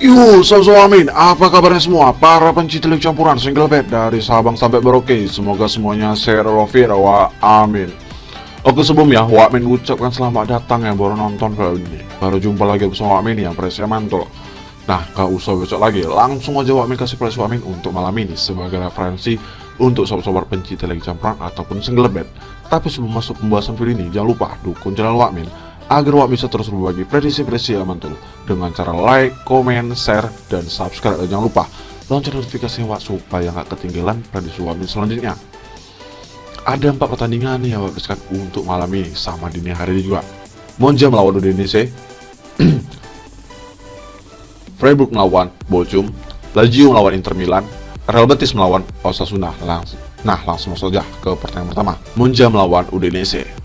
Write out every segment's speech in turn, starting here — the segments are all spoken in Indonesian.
Yo, amin. Apa kabarnya semua? Para pencinta liga campuran single bed dari Sabang sampai Merauke. Semoga semuanya sehat walafiat. Wa amin. Oke, sebelumnya Wakmin ucapkan selamat datang yang baru nonton video ini. Baru jumpa lagi bersama Wakmin yang presnya mantul. Nah, gak usah besok lagi, langsung aja Wakmin kasih playlist Wakmin untuk malam ini sebagai referensi untuk sobat-sobat pencinta liga campuran ataupun single bed. Tapi sebelum masuk pembahasan video ini, jangan lupa dukung channel Wakmin agar Wak bisa terus berbagi prediksi-prediksi yang mantul dengan cara like, komen, share, dan subscribe. Dan jangan lupa lonceng notifikasi Wak supaya nggak ketinggalan prediksi Wak selanjutnya. Ada 4 pertandingan yang Wak berikan untuk malam ini sama dini hari ini juga. Monza melawan Udinese, Freiburg melawan Bochum, Lazio melawan Inter Milan, Real Betis melawan Osasuna. Langsung saja ke pertandingan pertama. Monza melawan Udinese.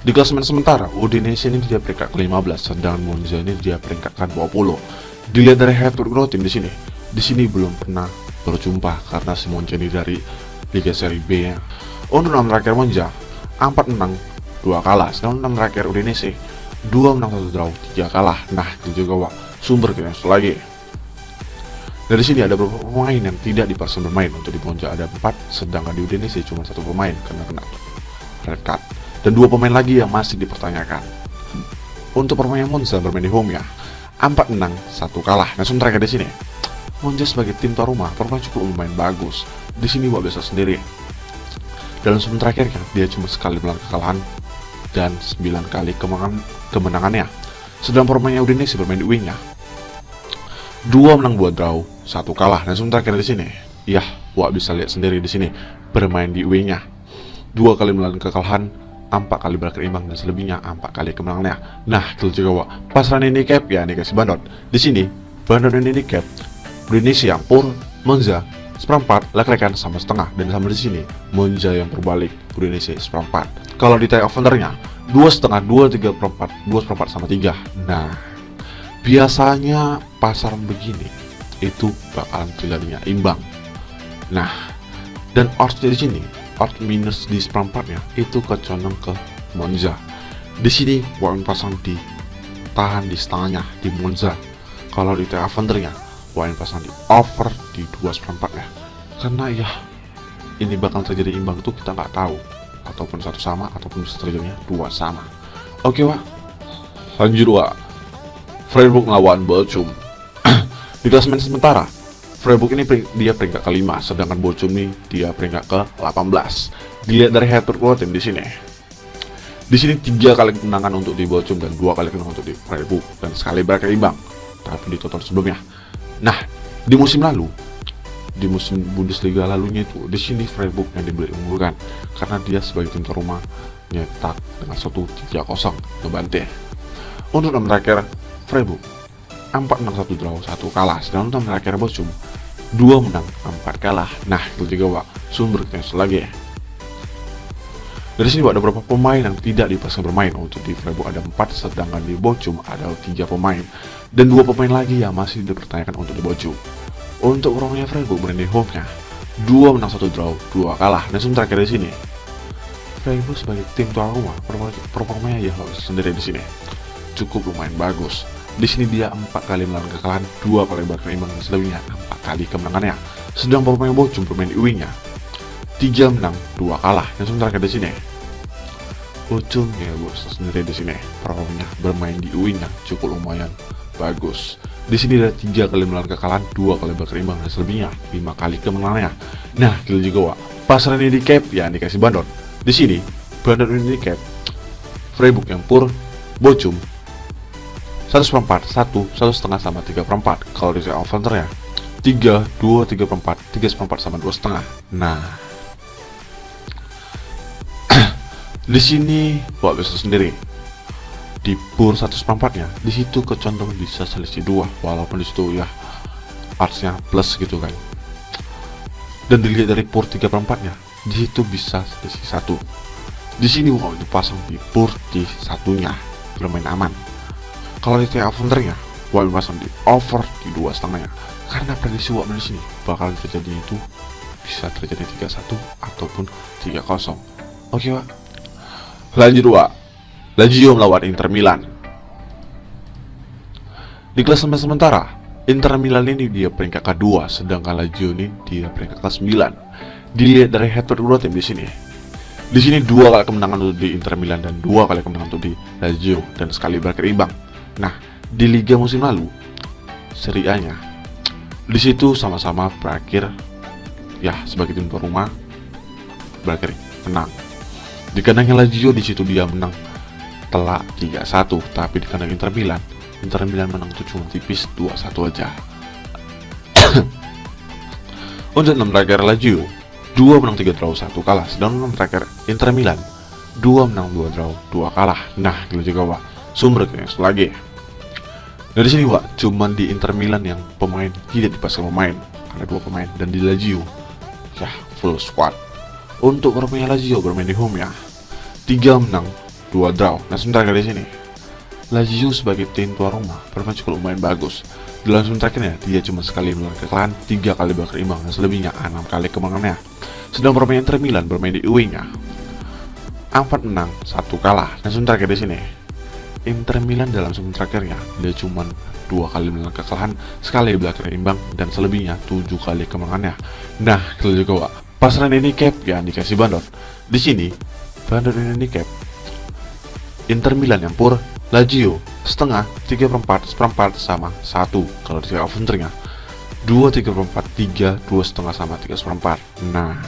Di klasemen sementara, Udinese ini dia peringkat ke-15, sedangkan Monza ini dia peringkat ke-20. Dilihat dari head to head tim di sini belum pernah berjumpa karena si Monza ini dari Liga Serie B ya. Untuk 6 terakhir Monza, 4 menang, 2 kalah. Sedangkan 6 terakhir Udinese, 2 menang, 1 draw, 3 kalah. Nah, itu juga sumber kita lagi. Dari sini ada beberapa pemain yang tidak dipaksa bermain. Untuk di Monza ada 4, sedangkan di Udinese cuma 1 pemain karena kena red card. Dan 2 pemain lagi yang masih dipertanyakan. Untuk permainan Monza bermain di home ya, 4 menang, 1 kalah. Nah, sementara di sini, Monza sebagai tim tuan rumah permainan cukup lumayan bagus. Di sini Wak bisa sendiri. Dalam semen terakhirnya, dia cuma sekali melawan kekalahan dan 9 kali kemenangannya. Sedang permainnya Udinese bermain di wingnya, 2 menang, 2 draw, 1 kalah. Dan sementara di sini, ya Wak bisa lihat sendiri di sini bermain di wingnya, 2 kali melawan kekalahan, 4 kali berakhir imbang, dan selebihnya 4 kali kemenangannya. Nah, itu juga Wak pasaran handicap ya, ini kasih bandot. Di sini bandot handicap Udinese yang pur, Monza seperempat, lek-lekan sama setengah, dan sama di sini Monza yang berbalik, Udinese seperempat. Kalau di tie over-nya 2,5, 2,3 perempat, 2 seperempat sama 3. Nah, biasanya pasaran begini itu bakalan terjadinya imbang. Nah, dan odds di sini, odds minus di seperempatnya itu kecondong ke Monza. Di sini Wak pasang di tahan di setengahnya di Monza. Kalau di tie over-nya Wak pasang di over di 2 seperempatnya. Karena ya ini bakal terjadi imbang itu kita nggak tahu, ataupun 1 sama ataupun bisa terjadinya 2 sama. Oke Wak, lanjut Wak. Freiburg melawan Bochum. Di klasemen sementara, Freiburg ini dia peringkat ke-5, sedangkan Bochum ini dia peringkat ke-18. Dilihat dari head to head tim di sini. Di sini 3 kali kemenangan untuk di Bochum dan 2 kali kemenangan untuk di Freiburg dan sekali berakhir imbang. Tapi di total sebelumnya. Nah, di musim lalu, di musim Bundesliga lalunya itu, di sini Freiburg yang diunggulkan karena dia sebagai tim tuan rumah nyetak dengan 1-3-0 ngebantai. Untuk 6 terakhir Freiburg, 4 menang, 1 draw, 1 kalah. Sedangkan 6 terakhir Bochum, 2 menang, 4 kalah. Nah, itu juga Wak sumber kita lagi. Dari sini Wak ada beberapa pemain yang tidak dipaksa bermain. Untuk di Freiburg ada 4, sedangkan di Bochum ada 3 pemain. Dan 2 pemain lagi yang masih dipertanyakan untuk di Bochum. Untuk orangnya Freiburg bermain di home-nya, 2 menang, 1 draw, 2 kalah. Dan sementara di sini, Freiburg sebagai tim tuan rumah performanya ya sendiri di sini cukup lumayan bagus. Di sini dia 4 kali melawan kekalahan, 2 kali berakhir imbang, dan selebihnya 4 kali kemenangannya. Sedang performanya Bochum bermain di wingnya, 3 menang, 2 kalah. Dan sementara di sini, Bochum ya bos sendiri di sini performanya bermain di wingnya cukup lumayan bagus. Di sini ada 3 kali melawan kekalahan, 2 kali berakhir imbang, dan selebihnya 5 kali kemenangannya. Nah, itu juga Wak pasaran handicap ya dikasih bandot. Di sini bandot handicap Freiburg yang pur, Bochum 1 seperempat, 1, 1,5 sama 3 perempat. Kalau di over-nya 3, 2, 3 perempat, 3 seperempat sama 2,5. Nah, di sini Wak bisa sendiri di pur 1 seperempatnya, di situ kecondong bisa selisih 2, walaupun di situ ya oddsnya plus gitu kan. Dan dilihat dari pur 3 perempatnya, di situ bisa selisih 1. Di sini Wak dipasang di pur di satunya bermain aman. Kalau di tie over-nya, Wak pasang di over di 2,5-nya. Karena prediksi Wak di sini bakal terjadi itu bisa terjadi 3-1 ataupun 3-0. Oke Wak. Lanjut Wak. Lazio melawan Inter Milan. Di klasemen sementara, Inter Milan ini dia peringkat kedua, sedangkan Lazio ini dia peringkat ke-9. Dilihat dari head to head dua tim di sini. Di sini 2 kali kemenangan untuk di Inter Milan dan 2 kali kemenangan untuk di Lazio dan sekali berakhir imbang. Nah, di Liga musim lalu, Serie A-nya di situ sama-sama berakhir ya sebagai tim tuan rumah berakhir menang. Di kandangnya Lazio di situ dia menang telak 3-1, tapi di kandang Inter Milan menang itu cuma tipis 2-1 aja. Untuk 6 terakhir Lazio 2 menang 3 draw 1 kalah, sedangkan 6 terakhir Inter Milan 2 menang 2 draw 2 kalah. Nah, kita juga Wak, sumber lagi. Dari sini Wak, cuman di Inter Milan yang pemain tidak dipasang pemain, ada 2 pemain, dan di Lazio ya full squad. Untuk pemain Lazio bermain di home ya 3 menang 2 draw. Nah, sementara di sini Lazio sebagai tim tuan rumah bermain cukup lumayan bagus. Dalam musim terakhirnya dia cuma sekali menang kekalahan, 3 kali berakhir imbang, dan selebihnya 6 kali kemenangannya. Sedang pemain Inter Milan bermain di away-nya 4 menang 1 kalah. Dan sementara di sini Inter Milan dalam musim terakhirnya dia cuma 2 kali menang kekalahan, sekali berakhir imbang, dan selebihnya 7 kali kemenangannya. Nah, kita juga pasaran handicap yang dikasih bandot. Di sini bandot handicap Inter Milan yang pur, Lazio setengah, 3/4, seperempat sama 1. Kalau di overnya 2, 3/4, 3, 2 setengah sama 3 seperempat. Nah,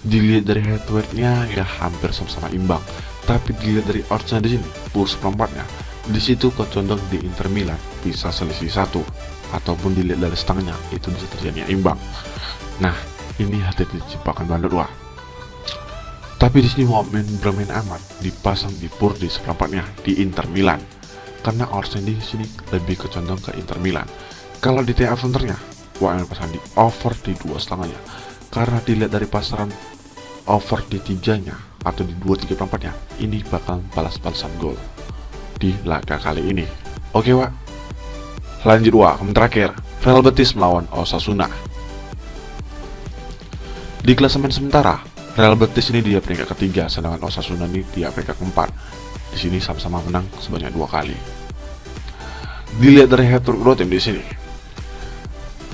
dilihat dari head to head-nya ya hampir sama-sama imbang. Tapi dilihat dari odds-nya di sini, pur seperempatnya, di situ condong di Inter Milan bisa selisih 1, ataupun dilihat dari setengahnya itu bisa terjadinya imbang. Nah, ini hati-hati jebakan bandot Wak. Tapi di sini bermain aman dipasang di pur di seperempatnya di Inter Milan, karena odds di sini lebih kecondong ke Inter Milan. Kalau di TA Funternya, pasang di over di 2,5-nya, karena dilihat dari pasaran over di 3-nya atau di 2,3/4-nya, ini bakal balas-balasan gol di laga kali ini. Oke Wak, lanjut Wak, terakhir Real Betis melawan Osasuna. Di klasemen sementara Real Betis ini dia peringkat ketiga, sedangkan Osasuna ini dia peringkat keempat. Di sini sama-sama menang sebanyak 2 kali. Dilihat dari head to head dua tim di sini.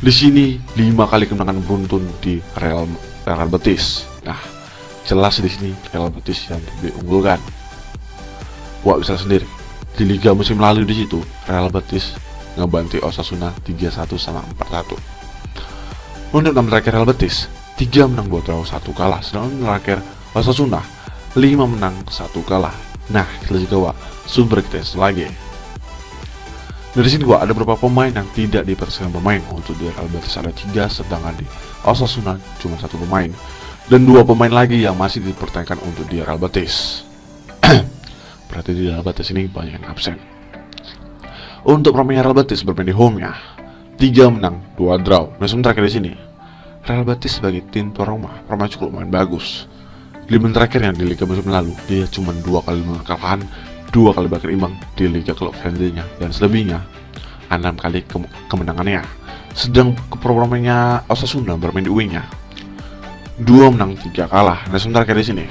Di sini 5 kali kemenangan beruntun di Real Betis. Nah, jelas di sini Real Betis yang diunggulkan. Wah, bisa sendiri. Di Liga musim lalu di situ Real Betis ngebantai Osasuna 3-1 sama 4-1. Untuk 6 terakhir Real Betis 3 menang 2 draw 1 kalah, sedangkan terakhir Osasuna 5 menang 1 kalah. Nah, kita juga Wak, sumber kita lagi. Dari sini Wak, ada beberapa pemain yang tidak dipersiapkan bermain. Untuk di Real Betis ada 3, sedangkan di Osasuna cuma 1 pemain, dan 2 pemain lagi yang masih dipertanyakan untuk di Real Betis. Berarti di Real Betis ini banyak yang absen. Untuk pemain Real Betis bermain di home-nya 3 menang 2 draw. Nah, sementara di sini Real Betis sebagai tim tuan rumah permain cukup lumayan bagus. 5 terakhir yang di Liga musim lalu dia cuma 2 kali menang kekalahan, 2 kali berakhir imbang di Liga klub friendly-nya, dan selebihnya 6 kali kemenangannya. Sedang pemainnya Osasuna bermain di away-nya 2 menang 3 kalah. Nah, sementara di sini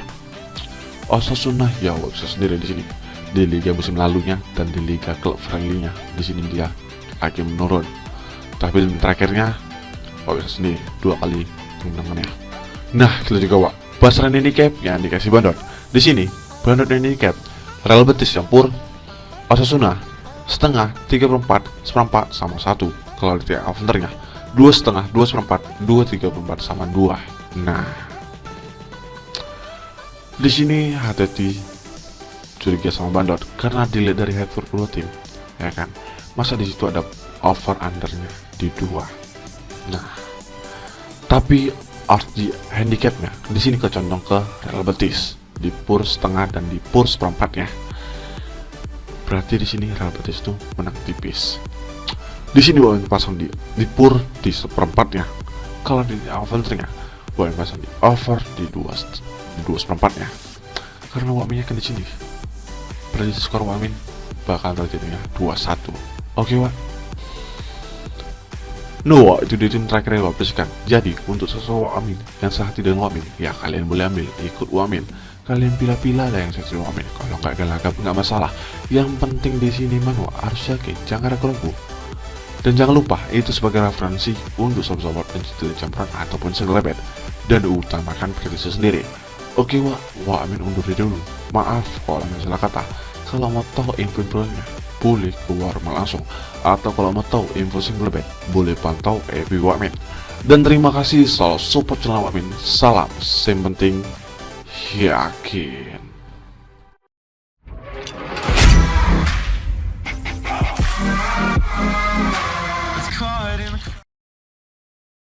Osasuna ya bisa sendiri di sini di Liga musim lalunya dan di Liga klub friendly-nya di sini dia lagi menurun. Tapi di terakhirnya bisa sendiri 2 kali kemenangannya. Nah, kita juga Wak, pasaran handicap yang dikasih bandot. Di sini bandot handicap Real Betis yang pur, Osasuna setengah, 3/4, seperempat sama 1. Kalau di TA Funternya 2,5, 2 seperempat, 2, 3/4 sama 2. Nah, di sini hati-hati curiga sama bandot, karena dilihat dari head to head dua tim, ya kan, masa di situ ada over undernya di 2. Nah, tapi odds di handicapnya di sini kecondong ke Real Betis di pur setengah dan di pur seperempatnya. Berarti di sini Real Betis itu menang tipis. Di sini boleh pasang di pur di seperempatnya. Kalau di overnya boleh pasang di over di 2 seperempatnya. Karena Waminnya kan di sini. Berarti skor Wamin bakal terjadinya 2-1. Oke Wak. No, itu di tim terakhir yang Wak. Jadi untuk sesuatu Wamin yang sehati dengan Wamin, ya kalian boleh ambil ikut Wamin. Kalian pilih-pilih lah yang sesuai Wamin. Kalau nggak gelagap nggak masalah. Yang penting di sini harus yakin, jangan ragu-ragu. Dan jangan lupa, itu sebagai referensi untuk sobat-sobat pencinta campuran ataupun segelebet, dan utamakan privasi sendiri. Oke Wak Amin undur diri dulu. Maaf kalau ada salah kata. Kalau mau tahu info-infonya, boleh keluar langsung. Atau kalau mau tahu info segelebet, boleh pantau FB Wak Amin. Dan terima kasih selalu support channel Wak Amin. Salam, yang penting yakin.